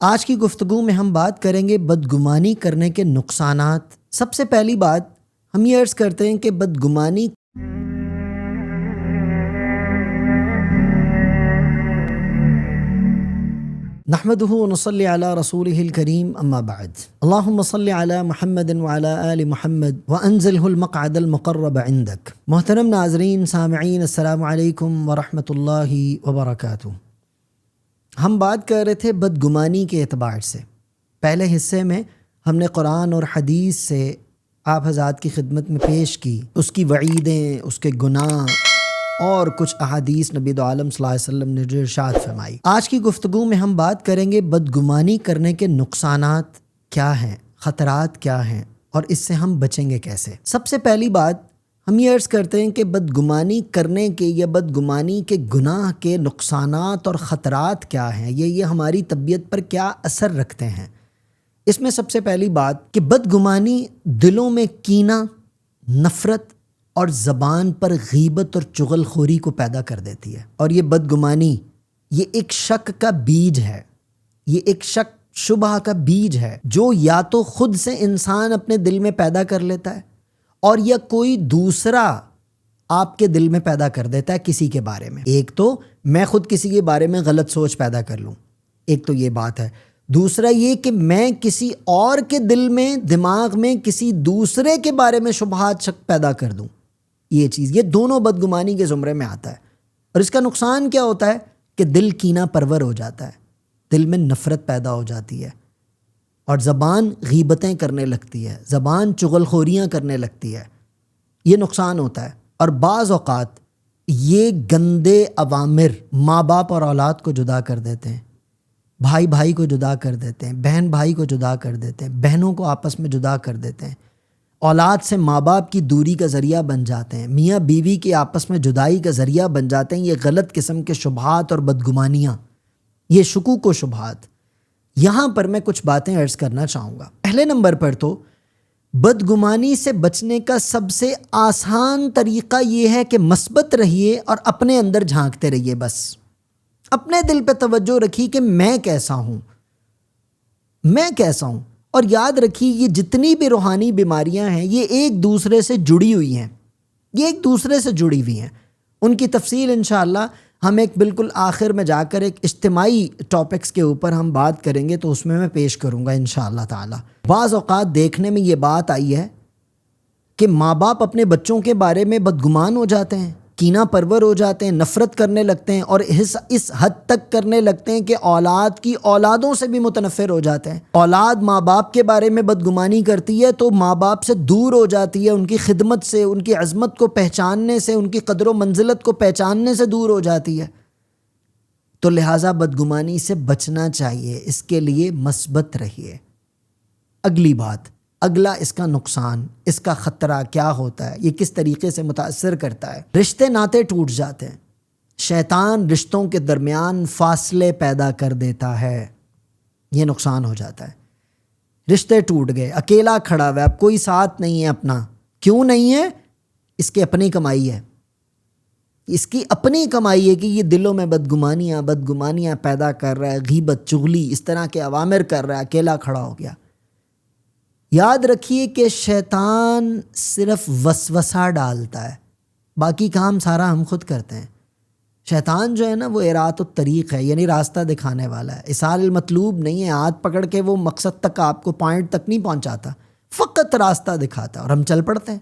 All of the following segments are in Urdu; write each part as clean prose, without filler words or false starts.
آج کی گفتگو میں ہم بات کریں گے بدگمانی کرنے کے نقصانات۔ سب سے پہلی بات ہم یہ عرض کرتے ہیں کہ بدگمانی نحمده ونصلي على رسوله الكريم اما بعد اللهم صل على محمد وعلى آل محمد وانزله المقعد المقرب عندك۔ محترم ناظرین سامعین، السلام علیکم ورحمۃ اللہ وبرکاتہ۔ ہم بات کر رہے تھے بدگمانی کے اعتبار سے۔ پہلے حصے میں ہم نے قرآن اور حدیث سے آپ حضرات کی خدمت میں پیش کی اس کی وعیدیں، اس کے گناہ اور کچھ احادیث نبی دو عالم صلی اللہ علیہ وسلم نے جو ارشاد فرمائی۔ آج کی گفتگو میں ہم بات کریں گے بدگمانی کرنے کے نقصانات کیا ہیں، خطرات کیا ہیں اور اس سے ہم بچیں گے کیسے۔ سب سے پہلی بات ہم یہ عرض کرتے ہیں کہ بدگمانی کرنے کے یا بدگمانی کے گناہ کے نقصانات اور خطرات کیا ہیں، یہ ہماری طبیعت پر کیا اثر رکھتے ہیں۔ اس میں سب سے پہلی بات کہ بدگمانی دلوں میں کینہ، نفرت اور زبان پر غیبت اور چغل خوری کو پیدا کر دیتی ہے۔ اور یہ بدگمانی یہ ایک شک کا بیج ہے، یہ ایک شک شبہ کا بیج ہے جو یا تو خود سے انسان اپنے دل میں پیدا کر لیتا ہے اور یا کوئی دوسرا آپ کے دل میں پیدا کر دیتا ہے کسی کے بارے میں۔ ایک تو میں خود کسی کے بارے میں غلط سوچ پیدا کر لوں، ایک تو یہ بات ہے۔ دوسرا یہ کہ میں کسی اور کے دل میں، دماغ میں کسی دوسرے کے بارے میں شبہات شک پیدا کر دوں۔ یہ چیز، یہ دونوں بدگمانی کے زمرے میں آتا ہے۔ اور اس کا نقصان کیا ہوتا ہے کہ دل کینہ پرور ہو جاتا ہے، دل میں نفرت پیدا ہو جاتی ہے اور زبان غیبتیں کرنے لگتی ہے، زبان چغل خوریاں کرنے لگتی ہے۔ یہ نقصان ہوتا ہے۔ اور بعض اوقات یہ گندے اوامر ماں باپ اور اولاد کو جدا کر دیتے ہیں، بھائی بھائی کو جدا کر دیتے ہیں، بہن بھائی کو جدا کر دیتے ہیں، بہنوں کو آپس میں جدا کر دیتے ہیں، اولاد سے ماں باپ کی دوری کا ذریعہ بن جاتے ہیں، میاں بیوی کے آپس میں جدائی کا ذریعہ بن جاتے ہیں۔ یہ غلط قسم کے شبہات اور بدگمانیاں، یہ شکوک و شبہات، یہاں پر میں کچھ باتیں عرض کرنا چاہوں گا۔ پہلے نمبر پر تو بدگمانی سے بچنے کا سب سے آسان طریقہ یہ ہے کہ مثبت رہیے اور اپنے اندر جھانکتے رہیے۔ بس اپنے دل پہ توجہ رکھیے کہ میں کیسا ہوں، میں کیسا ہوں۔ اور یاد رکھیے یہ جتنی بھی روحانی بیماریاں ہیں یہ ایک دوسرے سے جڑی ہوئی ہیں، یہ ایک دوسرے سے جڑی ہوئی ہیں۔ ان کی تفصیل انشاءاللہ ہم ایک بالکل آخر میں جا کر ایک اجتماعی ٹاپکس کے اوپر ہم بات کریں گے تو اس میں پیش کروں گا انشاءاللہ تعالی۔ بعض اوقات دیکھنے میں یہ بات آئی ہے کہ ماں باپ اپنے بچوں کے بارے میں بدگمان ہو جاتے ہیں، کینہ پرور ہو جاتے ہیں، نفرت کرنے لگتے ہیں اور اس حد تک کرنے لگتے ہیں کہ اولاد کی اولادوں سے بھی متنفر ہو جاتے ہیں۔ اولاد ماں باپ کے بارے میں بدگمانی کرتی ہے تو ماں باپ سے دور ہو جاتی ہے، ان کی خدمت سے، ان کی عظمت کو پہچاننے سے، ان کی قدر و منزلت کو پہچاننے سے دور ہو جاتی ہے۔ تو لہٰذا بدگمانی سے بچنا چاہیے، اس کے لیے مثبت رہیے۔ اگلی بات، اگلا اس کا نقصان، اس کا خطرہ کیا ہوتا ہے، یہ کس طریقے سے متاثر کرتا ہے۔ رشتے ناطے ٹوٹ جاتے ہیں، شیطان رشتوں کے درمیان فاصلے پیدا کر دیتا ہے، یہ نقصان ہو جاتا ہے۔ رشتے ٹوٹ گئے، اکیلا کھڑا ہوا ہے، اب کوئی ساتھ نہیں ہے اپنا۔ کیوں نہیں ہے؟ اس کی اپنی کمائی ہے، اس کی اپنی کمائی ہے کہ یہ دلوں میں بدگمانیاں پیدا کر رہا ہے، غیبت، چغلی، اس طرح کے اوامر کر رہا ہے، اکیلا کھڑا ہو گیا۔ یاد رکھیے کہ شیطان صرف وسوسہ ڈالتا ہے، باقی کام سارا ہم خود کرتے ہیں۔ شیطان جو ہے نا وہ ارات الطریق ہے، یعنی راستہ دکھانے والا ہے، اصال المطلوب نہیں ہے، ہاتھ پکڑ کے وہ مقصد تک، آپ کو پوائنٹ تک نہیں پہنچاتا، فقط راستہ دکھاتا ہے اور ہم چل پڑتے ہیں،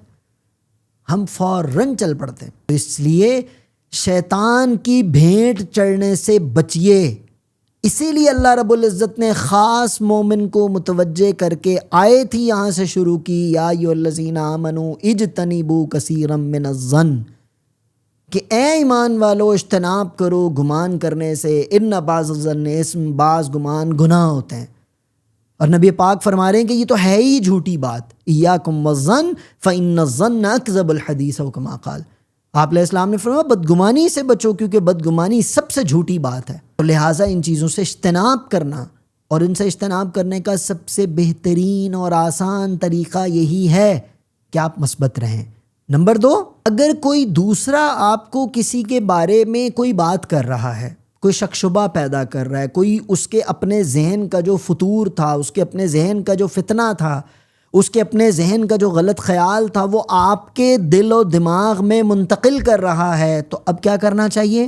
ہم فوراً چل پڑتے ہیں۔ تو اس لیے شیطان کی بھینٹ چڑھنے سے بچیے۔ اسی لیے اللہ رب العزت نے خاص مومن کو متوجہ کر کے آیت ہی یہاں سے شروع کی، یا ایھا الذین آمنوا اجتنبوا کثیرا من الظن، کہ اے ایمان والو اجتناب کرو گمان کرنے سے، ان بعض الظن اسم، بعض گمان گناہ ہوتے ہیں۔ اور نبی پاک فرما رہے ہیں کہ یہ تو ہے ہی جھوٹی بات، ایاکم والظن فإن الظن اکذب الحدیث او کما قال۔ آپ علیہ السلام نے فرمایا بدگمانی سے بچو کیونکہ بدگمانی سب سے جھوٹی بات ہے۔ تو لہٰذا ان چیزوں سے اجتناب کرنا، اور ان سے اجتناب کرنے کا سب سے بہترین اور آسان طریقہ یہی ہے کہ آپ مثبت رہیں۔ نمبر 2، اگر کوئی دوسرا آپ کو کسی کے بارے میں کوئی بات کر رہا ہے کوئی شک شبہ پیدا کر رہا ہے، کوئی اس کے اپنے ذہن کا جو فطور تھا، اس کے اپنے ذہن کا جو فتنہ تھا، اس کے اپنے ذہن کا جو غلط خیال تھا، وہ آپ کے دل و دماغ میں منتقل کر رہا ہے، تو اب کیا کرنا چاہیے؟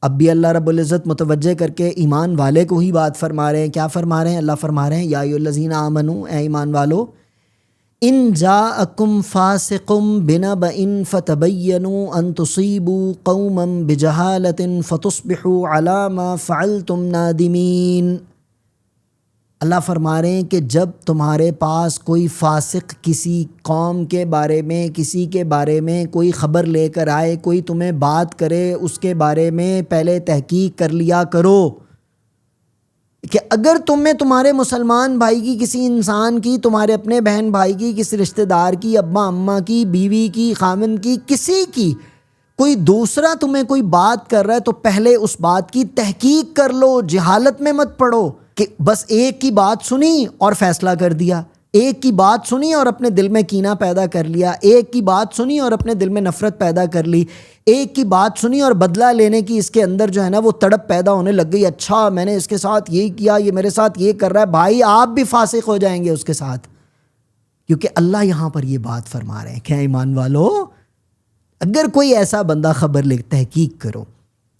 اب بھی اللہ رب العزت متوجہ کر کے ایمان والے کو ہی بات فرما رہے ہیں. کیا فرما رہے ہیں؟ اللہ فرما رہے ہیں یا ایھا الذین آمنوا، اے ایمان والو، ان جاءکم فاسق بنبأ فتبینوا ان تصیبوا قوما بجہالۃ فتصبحوا علی ما فعلتم نادمین. اللہ فرما رہے ہیں کہ جب تمہارے پاس کوئی فاسق کسی قوم کے بارے میں، کسی کے بارے میں کوئی خبر لے کر آئے، کوئی تمہیں بات کرے، اس کے بارے میں پہلے تحقیق کر لیا کرو کہ اگر تمہیں تمہارے مسلمان بھائی کی، کسی انسان کی، تمہارے اپنے بہن بھائی کی، کسی رشتہ دار کی، ابا اماں کی، بیوی کی، خاوند کی، کسی کی، کوئی دوسرا تمہیں کوئی بات کر رہا ہے تو پہلے اس بات کی تحقیق کر لو، جہالت میں مت پڑو کہ بس ایک کی بات سنی اور فیصلہ کر دیا، ایک کی بات سنی اور اپنے دل میں کینہ پیدا کر لیا، ایک کی بات سنی اور اپنے دل میں نفرت پیدا کر لی، ایک کی بات سنی اور بدلہ لینے کی اس کے اندر جو ہے نا وہ تڑپ پیدا ہونے لگ گئی. اچھا میں نے اس کے ساتھ یہ کیا، یہ میرے ساتھ یہ کر رہا ہے. بھائی آپ بھی فاسق ہو جائیں گے اس کے ساتھ، کیونکہ اللہ یہاں پر یہ بات فرما رہے ہیں کہ ایمان والو اگر کوئی ایسا بندہ خبر لے تحقیق کرو.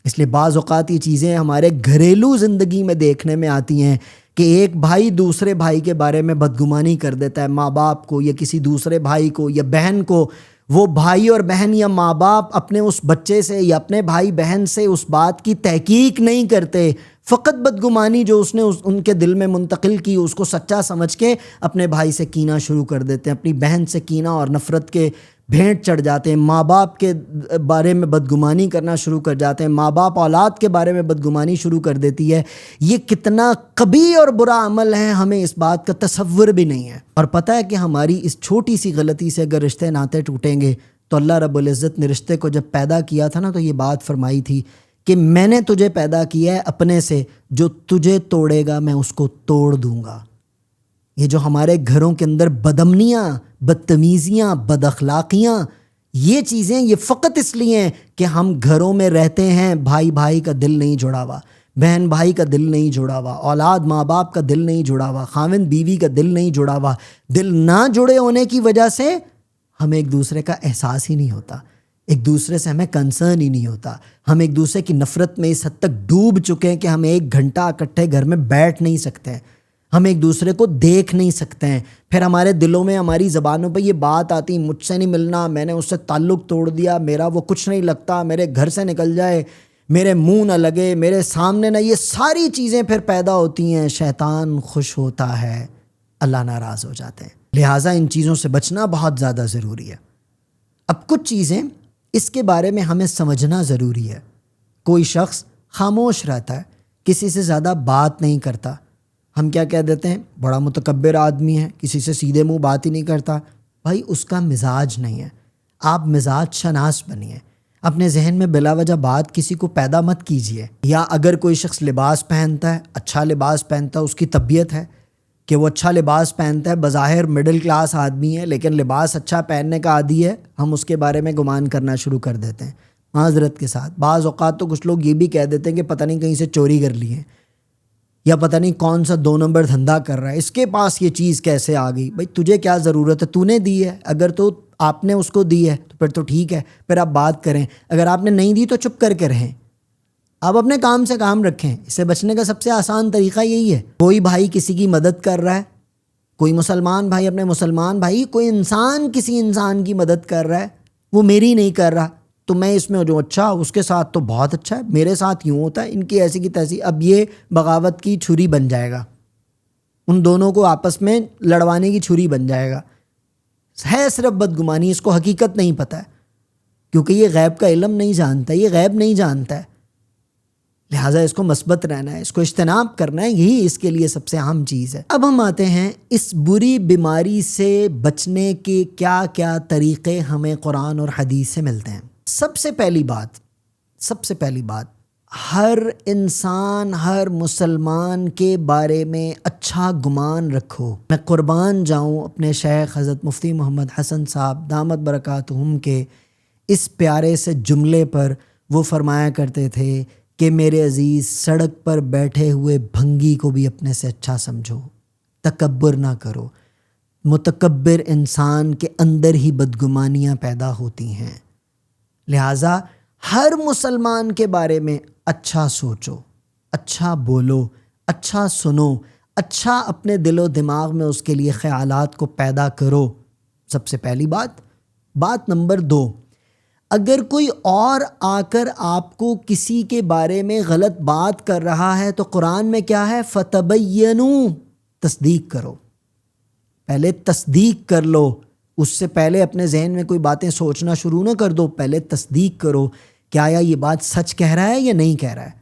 اس لیے بعض اوقات یہ چیزیں ہمارے گھریلو زندگی میں دیکھنے میں آتی ہیں کہ ایک بھائی دوسرے بھائی کے بارے میں بدگمانی کر دیتا ہے، ماں باپ کو یا کسی دوسرے بھائی کو یا بہن کو. وہ بھائی اور بہن یا ماں باپ اپنے اس بچے سے یا اپنے بھائی بہن سے اس بات کی تحقیق نہیں کرتے، فقط بدگمانی جو اس نے ان کے دل میں منتقل کی اس کو سچا سمجھ کے اپنے بھائی سے کینہ شروع کر دیتے ہیں، اپنی بہن سے کینہ اور نفرت کے بھینٹ چڑھ جاتے ہیں، ماں باپ کے بارے میں بدگمانی کرنا شروع کر جاتے ہیں، ماں باپ اولاد کے بارے میں بدگمانی شروع کر دیتی ہے. یہ کتنا قبیح اور برا عمل ہے، ہمیں اس بات کا تصور بھی نہیں ہے. اور پتہ ہے کہ ہماری اس چھوٹی سی غلطی سے اگر رشتے ناطے ٹوٹیں گے تو اللہ رب العزت نے رشتے کو جب پیدا کیا تھا نا تو یہ بات فرمائی تھی کہ میں نے تجھے پیدا کیا ہے اپنے سے، جو تجھے توڑے گا میں اس کو توڑ دوں گا. یہ جو ہمارے گھروں کے اندر بدامنیاں، بدتمیزیاں، بد اخلاقیاں، یہ چیزیں یہ فقط اس لیے ہیں کہ ہم گھروں میں رہتے ہیں، بھائی بھائی کا دل نہیں جڑا ہوا، بہن بھائی کا دل نہیں جڑا ہوا، اولاد ماں باپ کا دل نہیں جڑا ہوا، خاوند بیوی کا دل نہیں جڑا ہوا. دل نہ جڑے ہونے کی وجہ سے ہمیں ایک دوسرے کا احساس ہی نہیں ہوتا، ایک دوسرے سے ہمیں کنسرن ہی نہیں ہوتا. ہم ایک دوسرے کی نفرت میں اس حد تک ڈوب چکے ہیں کہ ہم ایک گھنٹہ اکٹھے گھر میں بیٹھ نہیں سکتے ہیں، ہم ایک دوسرے کو دیکھ نہیں سکتے ہیں. پھر ہمارے دلوں میں، ہماری زبانوں پہ یہ بات آتی مجھ سے نہیں ملنا، میں نے اس سے تعلق توڑ دیا، میرا وہ کچھ نہیں لگتا، میرے گھر سے نکل جائے، میرے منہ نہ لگے، میرے سامنے نہ. یہ ساری چیزیں پھر پیدا ہوتی ہیں. شیطان خوش ہوتا ہے، اللہ ناراض ہو جاتے ہیں. لہٰذا ان چیزوں سے بچنا بہت زیادہ ضروری ہے. اب کچھ چیزیں اس کے بارے میں ہمیں سمجھنا ضروری ہے. کوئی شخص خاموش رہتا ہے، کسی سے زیادہ بات نہیں کرتا، ہم کیا کہہ دیتے ہیں؟ بڑا متکبر آدمی ہے، کسی سے سیدھے منہ بات ہی نہیں کرتا. بھائی اس کا مزاج نہیں ہے. آپ مزاج شناس بنیے، اپنے ذہن میں بلا وجہ بات کسی کو پیدا مت کیجیے. یا اگر کوئی شخص لباس پہنتا ہے، اچھا لباس پہنتا ہے، اس کی طبیعت ہے کہ وہ اچھا لباس پہنتا ہے، بظاہر مڈل کلاس آدمی ہے لیکن لباس اچھا پہننے کا عادی ہے، ہم اس کے بارے میں گمان کرنا شروع کر دیتے ہیں معذرت کے ساتھ. بعض اوقات تو کچھ لوگ یہ بھی کہہ دیتے ہیں کہ پتہ نہیں کہیں سے چوری کر لی ہے، یا پتہ نہیں کون سا 2 نمبر دھندا کر رہا ہے، اس کے پاس یہ چیز کیسے آ گئی. بھائی تجھے کیا ضرورت ہے؟ تو نے دی ہے، اگر تو آپ نے اس کو دی ہے تو پھر تو ٹھیک ہے، پھر آپ بات کریں. اگر آپ نے نہیں دی تو چپ کر کے رہیں، آپ اپنے کام سے کام رکھیں. اس سے بچنے کا سب سے آسان طریقہ یہی ہے. کوئی بھائی کسی کی مدد کر رہا ہے، کوئی مسلمان بھائی اپنے مسلمان بھائی، کوئی انسان کسی انسان کی مدد کر رہا ہے، وہ میری نہیں کر رہا تو میں اس میں جو اچھا اس کے ساتھ تو بہت اچھا ہے، میرے ساتھ یوں ہوتا ہے، ان کی ایسی کی تیسی. اب یہ بغاوت کی چھری بن جائے گا، ان دونوں کو آپس میں لڑوانے کی چھری بن جائے گا. ہے صرف بدگمانی، اس کو حقیقت نہیں پتہ ہے کیونکہ یہ غیب کا علم نہیں جانتا، یہ غیب نہیں جانتا ہے. لہٰذا اس کو مثبت رہنا ہے، اس کو اجتناب کرنا ہے، یہی اس کے لیے سب سے اہم چیز ہے. اب ہم آتے ہیں اس بری بیماری سے بچنے کے کیا کیا طریقے ہمیں قرآن اور حدیث سے ملتے ہیں. سب سے پہلی بات ہر انسان، ہر مسلمان کے بارے میں اچھا گمان رکھو. میں قربان جاؤں اپنے شیخ حضرت مفتی محمد حسن صاحب دامت برکاتہم کے اس پیارے سے جملے پر. وہ فرمایا کرتے تھے کہ میرے عزیز سڑک پر بیٹھے ہوئے بھنگی کو بھی اپنے سے اچھا سمجھو، تکبر نہ کرو۔ متکبر انسان کے اندر ہی بدگمانیاں پیدا ہوتی ہیں، لہٰذا ہر مسلمان کے بارے میں اچھا سوچو، اچھا بولو، اچھا سنو، اچھا اپنے دل و دماغ میں اس کے لیے خیالات کو پیدا کرو۔ سب سے پہلی بات نمبر 2، اگر کوئی اور آ کر آپ کو کسی کے بارے میں غلط بات کر رہا ہے تو قرآن میں کیا ہے؟ فَتَبَيَّنُوا، تصدیق کرو۔ پہلے تصدیق کر لو، اس سے پہلے اپنے ذہن میں کوئی باتیں سوچنا شروع نہ کر دو، پہلے تصدیق کرو کہ آیا یہ بات سچ کہہ رہا ہے یا نہیں کہہ رہا ہے۔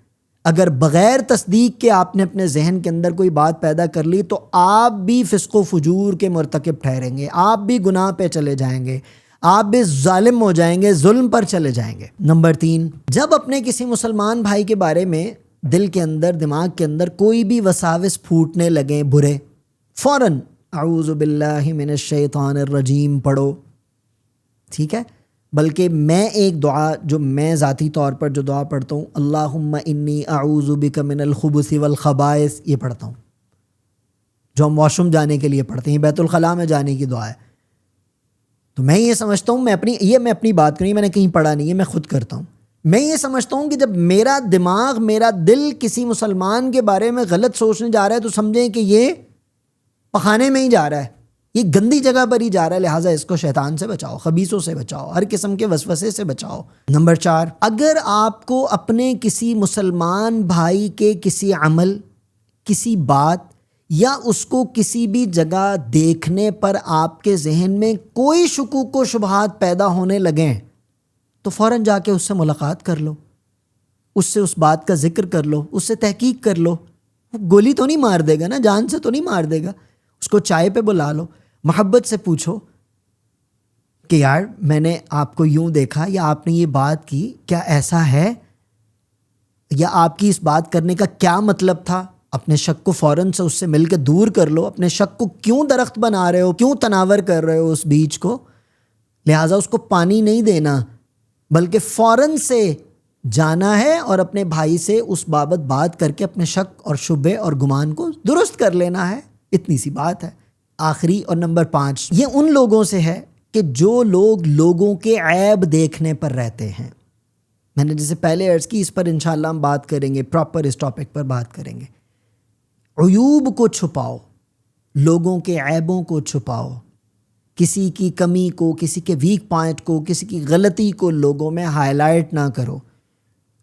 اگر بغیر تصدیق کے آپ نے اپنے ذہن کے اندر کوئی بات پیدا کر لی تو آپ بھی فسق و فجور کے مرتکب ٹھہریں گے، آپ بھی گناہ پہ چلے جائیں گے، آپ بھی ظالم ہو جائیں گے، ظلم پر چلے جائیں گے۔ نمبر 3، جب اپنے کسی مسلمان بھائی کے بارے میں دل کے اندر، دماغ کے اندر کوئی بھی وساوس پھوٹنے لگیں برے، فوراً اعوذ باللہ من الشیطان الرجیم پڑھو، ٹھیک ہے؟ بلکہ میں ایک دعا جو میں ذاتی طور پر جو دعا پڑھتا ہوں، اللہم انی اعوذ بک من الخبث والخبائث، یہ پڑھتا ہوں، جو ہم واش روم جانے کے لیے پڑھتے ہیں، بیت الخلاء میں جانے کی دعا ہے۔ تو میں یہ سمجھتا ہوں، میں اپنی بات کروں، میں نے کہیں پڑھا نہیں ہے، میں خود کرتا ہوں۔ میں یہ سمجھتا ہوں کہ جب میرا دماغ، میرا دل کسی مسلمان کے بارے میں غلط سوچنے جا رہا ہے تو سمجھیں کہ یہ پخانے میں ہی جا رہا ہے، یہ گندی جگہ پر ہی جا رہا ہے، لہٰذا اس کو شیطان سے بچاؤ، خبیثوں سے بچاؤ، ہر قسم کے وسوسے سے بچاؤ۔ نمبر 4، اگر آپ کو اپنے کسی مسلمان بھائی کے کسی عمل، کسی بات یا اس کو کسی بھی جگہ دیکھنے پر آپ کے ذہن میں کوئی شکوک و شبہات پیدا ہونے لگیں تو فوراً جا کے اس سے ملاقات کر لو، اس سے اس بات کا ذکر کر لو، اس سے تحقیق کر لو۔ وہ گولی تو نہیں مار دے گا نا، جان سے تو نہیں مار دے گا، اس کو چائے پہ بلا لو، محبت سے پوچھو کہ یار میں نے آپ کو یوں دیکھا یا آپ نے یہ بات کی، کیا ایسا ہے؟ یا آپ کی اس بات کرنے کا کیا مطلب تھا؟ اپنے شک کو فوراً سے اس سے مل کے دور کر لو۔ اپنے شک کو کیوں درخت بنا رہے ہو، کیوں تناور کر رہے ہو اس بیج کو؟ لہٰذا اس کو پانی نہیں دینا، بلکہ فوراً سے جانا ہے اور اپنے بھائی سے اس بابت بات کر کے اپنے شک اور شبے اور گمان کو درست کر لینا ہے۔ اتنی سی بات ہے۔ آخری اور نمبر 5، یہ ان لوگوں سے ہے کہ جو لوگ لوگوں کے عیب دیکھنے پر رہتے ہیں۔ میں نے جیسے پہلے عرض کی، اس پر انشاءاللہ ہم بات کریں گے، پراپر اس ٹاپک پر بات کریں گے۔ عیوب کو چھپاؤ، لوگوں کے عیبوں کو چھپاؤ، کسی کی کمی کو، کسی کے ویک پوائنٹ کو، کسی کی غلطی کو لوگوں میں ہائی لائٹ نہ کرو،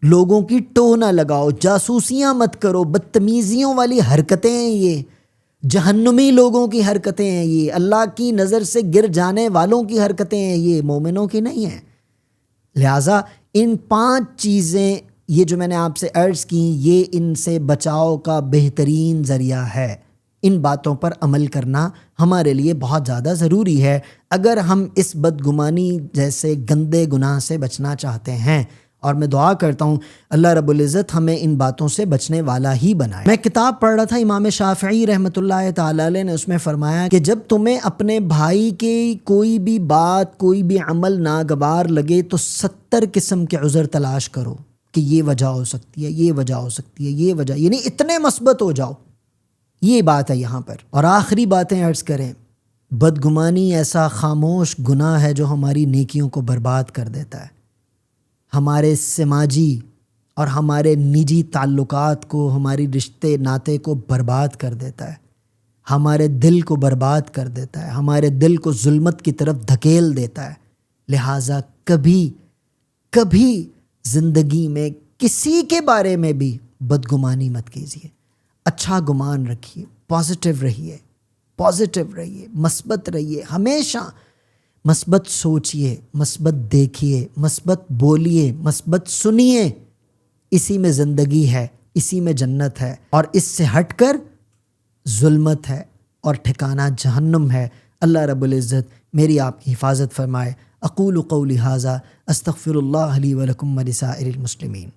لوگوں کی ٹوہ نہ لگاؤ، جاسوسیاں مت کرو، بدتمیزیوں والی حرکتیں ہیں یہ، جہنمی لوگوں کی حرکتیں ہیں یہ، اللہ کی نظر سے گر جانے والوں کی حرکتیں ہیں یہ، مومنوں کی نہیں ہیں۔ لہٰذا ان 5 چیزیں یہ جو میں نے آپ سے عرض کی، یہ ان سے بچاؤ کا بہترین ذریعہ ہے۔ ان باتوں پر عمل کرنا ہمارے لیے بہت زیادہ ضروری ہے اگر ہم اس بدگمانی جیسے گندے گناہ سے بچنا چاہتے ہیں، اور میں دعا کرتا ہوں اللہ رب العزت ہمیں ان باتوں سے بچنے والا ہی بنائے۔ میں کتاب پڑھ رہا تھا، امام شافعی رحمۃ اللہ تعالیٰ علیہ نے اس میں فرمایا کہ جب تمہیں اپنے بھائی کے کوئی بھی بات، کوئی بھی عمل ناگوار لگے تو 70 قسم کے عذر تلاش کرو کہ یہ وجہ ہو سکتی ہے، یہ وجہ ہو سکتی ہے، یہ وجہ، یعنی اتنے مثبت ہو جاؤ، یہ بات ہے یہاں پر۔ اور آخری باتیں عرض کریں، بدگمانی ایسا خاموش گناہ ہے جو ہماری نیکیوں کو برباد کر دیتا ہے، ہمارے سماجی اور ہمارے نجی تعلقات کو، ہماری رشتے ناتے کو برباد کر دیتا ہے، ہمارے دل کو برباد کر دیتا ہے، ہمارے دل کو ظلمت کی طرف دھکیل دیتا ہے۔ لہٰذا کبھی زندگی میں کسی کے بارے میں بھی بدگمانی مت کیجیے، اچھا گمان رکھیے، پازیٹیو رہیے، مثبت رہیے، ہمیشہ مثبت سوچیے، مثبت دیکھیے، مثبت بولیے، مثبت سنیے۔ اسی میں زندگی ہے، اسی میں جنت ہے، اور اس سے ہٹ کر ظلمت ہے اور ٹھکانہ جہنم ہے۔ اللہ رب العزت میری آپ کی حفاظت فرمائے۔ اقول قولی ھذا استغفر اللہ لی ولکم ولسائر المسلمین۔